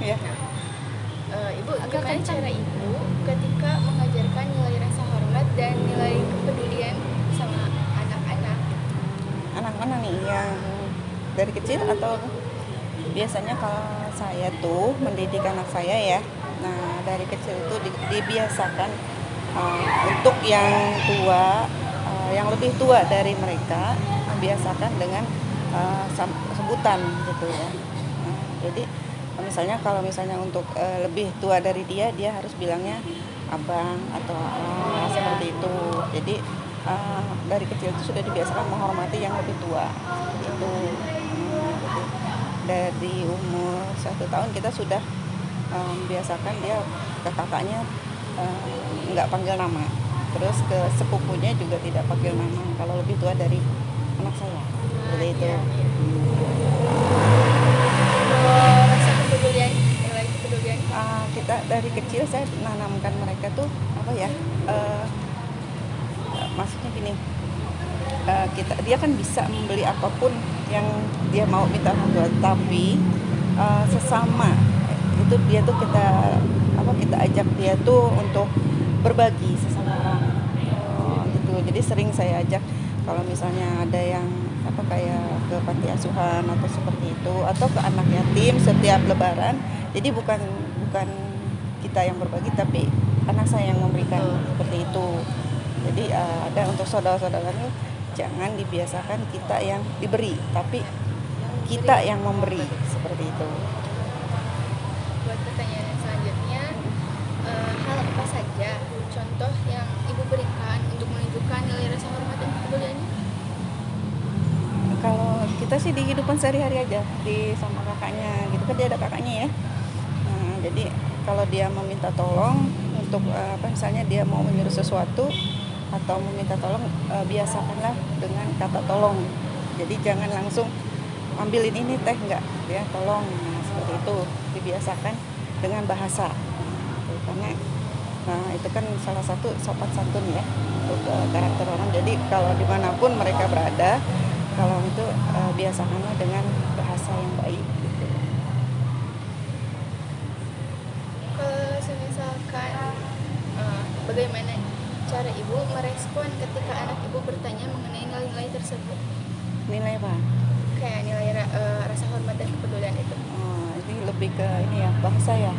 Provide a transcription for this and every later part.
Ya. Ibu, gimana cara ibu ketika mengajarkan nilai rasa hormat dan nilai kepedulian sama anak-anak? Anak-anak nih yang dari kecil atau biasanya kalau saya tuh mendidik anak saya ya. Nah, dari kecil itu dibiasakan untuk yang tua, yang lebih tua dari mereka, membiasakan dengan sebutan gitu ya. Nah, jadi misalnya kalau misalnya untuk lebih tua dari dia harus bilangnya abang atau seperti itu. Jadi dari kecil itu sudah dibiasakan menghormati yang lebih tua itu. Jadi dari umur 1 tahun kita sudah membiasakan dia ke kakaknya nggak panggil nama, terus ke sepupunya juga tidak panggil nama kalau lebih tua dari anak saya, seperti itu. Rasa kepedulian, nilai kepedulian. Kita dari kecil saya menanamkan mereka tuh apa ya? Maksudnya gini, dia kan bisa membeli apapun yang dia mau minta orang tua, tapi sesama itu dia tuh kita ajak dia tuh untuk berbagi sesama orang gitu. Jadi sering saya ajak kalau misalnya ada yang kayak ke panti asuhan atau seperti itu, atau ke anak yatim setiap lebaran. Jadi bukan kita yang berbagi, tapi anak saya yang memberikan, seperti itu. Jadi ada untuk saudara-saudara itu jangan dibiasakan kita yang diberi, tapi kita yang memberi, seperti itu. Buat pertanyaan selanjutnya, hal apa saja contoh yang ibu berikan untuk menunjukkan nilai rasa hormat dan kepeduliannya? Kalau kita sih di kehidupan sehari-hari aja, sama kakaknya gitu kan, dia ada kakaknya ya. Nah, jadi kalau dia meminta tolong untuk misalnya dia mau menyuruh sesuatu atau meminta tolong, biasakanlah dengan kata tolong. Jadi jangan langsung ambilin ini teh, enggak ya, tolong. Nah, seperti itu dibiasakan dengan bahasa. Karena itu kan salah satu sopan santun ya untuk karakter orang. Jadi kalau dimanapun mereka berada, kalau itu biasakanlah dengan bahasa yang baik gitu. Kalau misalkan bagaimana cara ibu merespon ketika anak ibu bertanya mengenai nilai-nilai tersebut? Nilai apa? Kayak nilai rasa hormat dan kepedulian itu. Ini lebih ke ini ya, bahasa ya.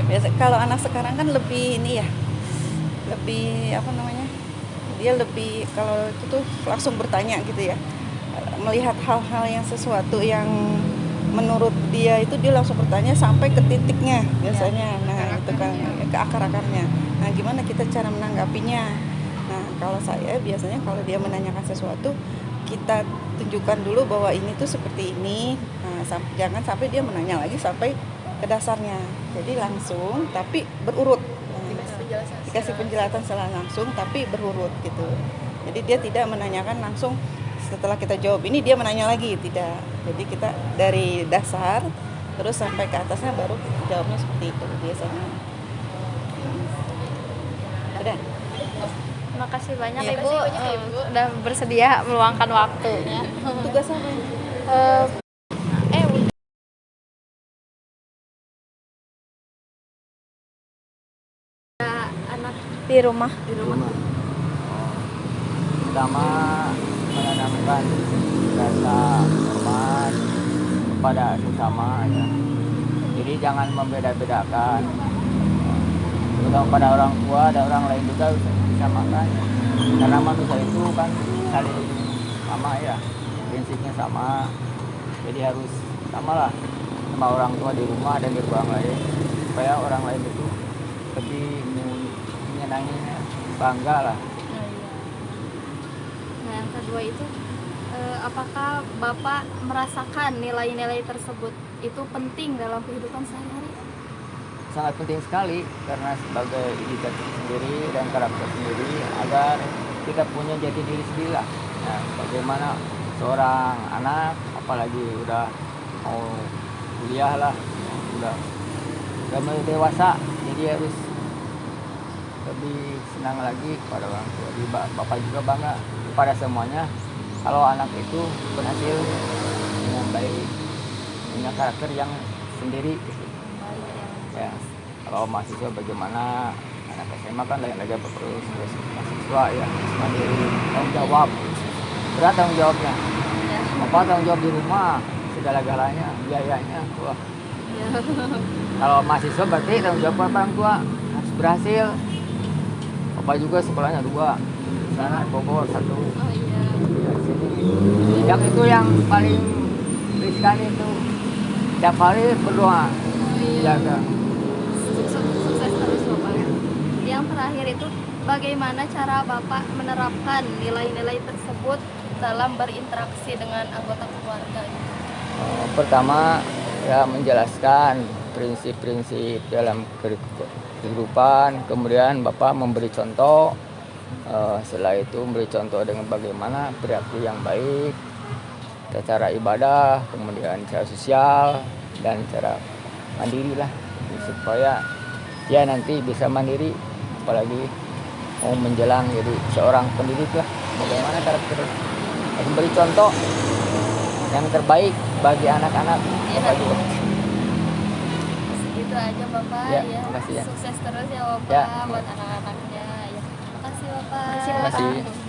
Biasa kalau anak sekarang kan lebih ini ya, lebih apa namanya, dia lebih kalau itu tuh langsung bertanya gitu ya, melihat hal-hal yang sesuatu yang menurut dia itu dia langsung bertanya sampai ke titiknya biasanya. Nah itu kan ke akar-akarnya. Nah gimana kita cara menanggapinya? Nah kalau saya biasanya kalau dia menanyakan sesuatu, kita tunjukkan dulu bahwa ini tuh seperti ini. Nah, jangan sampai dia menanya lagi sampai ke dasarnya. Jadi langsung tapi berurut. Dikasih penjelasan secara langsung tapi berurut gitu. Jadi dia tidak menanyakan langsung setelah kita jawab ini dia menanya lagi, tidak. Jadi kita dari dasar terus sampai ke atasnya baru jawabnya seperti itu biasanya. Udah. Terima kasih banyak Terima Ibu, kasih banyak, Ibu. Sudah bersedia meluangkan waktunya. Tugas apa? Anak di rumah. Pertama, menanamkan rasa hormat kepada sesama ya. Jadi jangan membeda-bedakan. Terutama pada orang tua dan orang lain juga disamakan. Karena manusia itu kan saling sama ya, prinsipnya sama. Jadi harus samalah sama orang tua di rumah dan di ruang lain, supaya orang lain itu lebih menyenanginya, bangga lah. Nah yang kedua itu, apakah Bapak merasakan nilai-nilai tersebut itu penting dalam kehidupan sehari-hari? Sangat penting sekali, karena sebagai individu sendiri dan karakter sendiri, agar kita punya jati diri sendiri lah. Nah, bagaimana seorang anak, apalagi udah mau kuliah lah, udah mulai dewasa, jadi harus lebih senang lagi kepada orang tua. Jadi Bapak juga bangga kepada semuanya kalau anak itu berhasil dengan baik, punya karakter yang sendiri. ya. Kalau mahasiswa bagaimana, anak SMA kan lain lagi terus mahasiswa ya mandiri, tanggung jawab, berat tanggung jawabnya. Ya. Bapak tanggung jawab di rumah segala-galanya, biayanya. Wah. Ya. Kalau mahasiswa berarti tanggung jawab orang tua harus berhasil. Bapak juga sekolahnya 2, di sana Bogor 1. Oh iya. Ya, sini. Yang itu yang paling riskan itu tiap hari berdoa Oh iya. jaga. Sukses terus Bapak. Yang terakhir itu bagaimana cara Bapak menerapkan nilai-nilai tersebut dalam berinteraksi dengan anggota keluarga? Pertama ya menjelaskan prinsip-prinsip dalam kehidupan, kemudian Bapak memberi contoh, setelah itu memberi contoh dengan bagaimana perilaku yang baik, cara ibadah, kemudian cara sosial dan cara mandiri lah, supaya dia nanti bisa mandiri, apalagi mau menjelang jadi seorang pendidik lah, bagaimana karakter, memberi contoh yang terbaik bagi anak-anak. Bapak juga. Segitu aja Bapak Ya, ya. makasih ya. Sukses terus ya Bapak Ya. buat anak-anaknya ya. Makasih Bapak. Makasih, Terima kasih.